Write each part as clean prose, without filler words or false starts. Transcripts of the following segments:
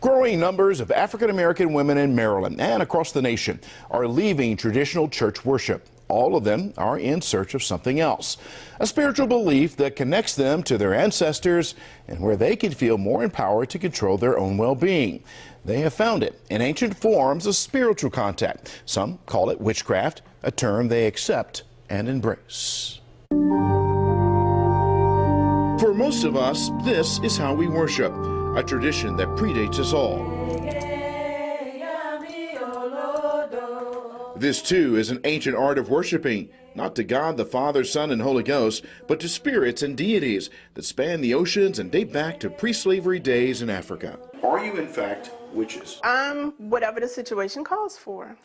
Growing numbers of African-American women in Maryland and across the nation are leaving traditional church worship. All of them are in search of something else, a spiritual belief that connects them to their ancestors and where they can feel more empowered to control their own well-being. They have found it in ancient forms of spiritual contact. Some call it witchcraft, a term they accept and embrace. For most of us, this is how we worship, a tradition that predates us all. This, too, is an ancient art of worshiping, not to God the Father, Son, and Holy Ghost, but to spirits and deities that span the oceans and date back to pre-slavery days in Africa. Are you, in fact, witches? Whatever the situation calls for.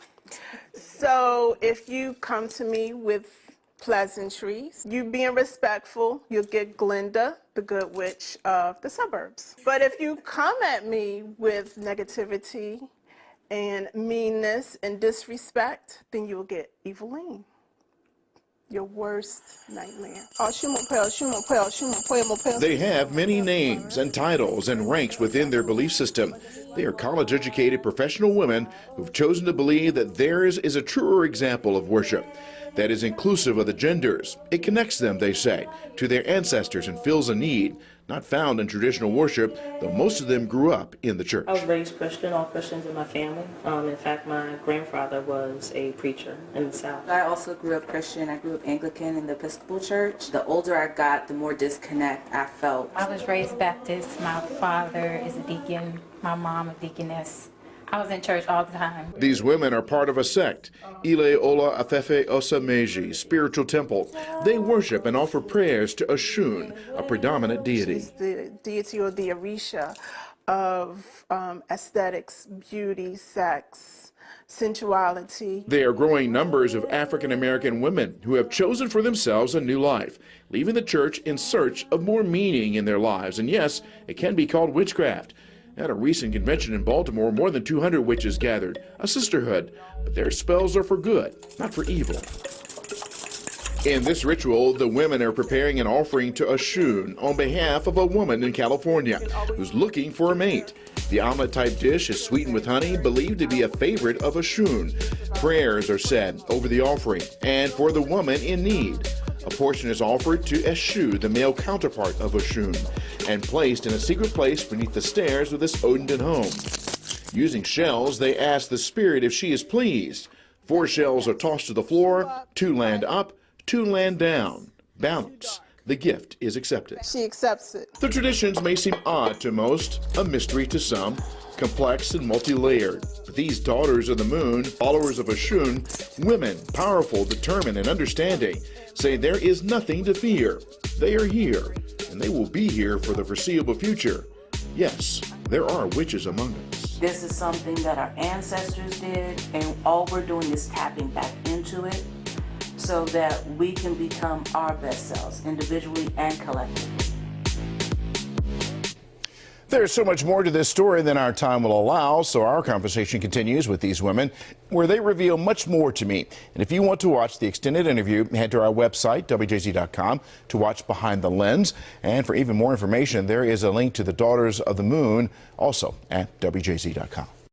So if you come to me with pleasantries, you being respectful, you'll get Glinda, the good witch of the suburbs. But if you come at me with negativity and meanness and disrespect, then you'll get Eveline, your worst nightmare. They have many names and titles and ranks within their belief system. They are college-educated professional women who've chosen to believe that theirs is a truer example of worship that is inclusive of the genders. It connects them, they say, to their ancestors and fills a need not found in traditional worship, though most of them grew up in the church. I was raised Christian, all Christians in my family. In fact, my grandfather was a preacher in the South. I also grew up Christian. I grew up Anglican in the Episcopal Church. The older I got, the more disconnect I felt. I was raised Baptist. My father is a deacon, my mom a deaconess. I was in church all the time. These women are part of a sect, Ile Ola Afefe Osameji, spiritual temple. They worship and offer prayers to Oshun, a predominant deity. She's the deity or the Orisha of aesthetics, beauty, sex, sensuality. There are growing numbers of African-American women who have chosen for themselves a new life, leaving the church in search of more meaning in their lives. And yes, it can be called witchcraft. At a recent convention in Baltimore, more than 200 witches gathered, a sisterhood, but their spells are for good, not for evil. In this ritual, the women are preparing an offering to Oshun on behalf of a woman in California who's looking for a mate. The omelet-type dish is sweetened with honey, believed to be a favorite of Oshun. Prayers are said over the offering and for the woman in need. A portion is offered to Eshu, the male counterpart of Oshun, and placed in a secret place beneath the stairs of this Oden home. Using shells, they ask the spirit if she is pleased. 4 shells are tossed to the floor, 2 land up, 2 land down. Balance. The gift is accepted. She accepts it. The traditions may seem odd to most, a mystery to some, complex and multi-layered. But these daughters of the moon, followers of Oshun, women, powerful, determined, and understanding, say there is nothing to fear. They are here, and they will be here for the foreseeable future. Yes, there are witches among us. This is something that our ancestors did, and all we're doing is tapping back into it so that we can become our best selves, individually and collectively. There's so much more to this story than our time will allow, so our conversation continues with these women, where they reveal much more to me. And if you want to watch the extended interview, head to our website, WJZ.com, to watch Behind the Lens. And for even more information, there is a link to the Daughters of the Moon, also at WJZ.com.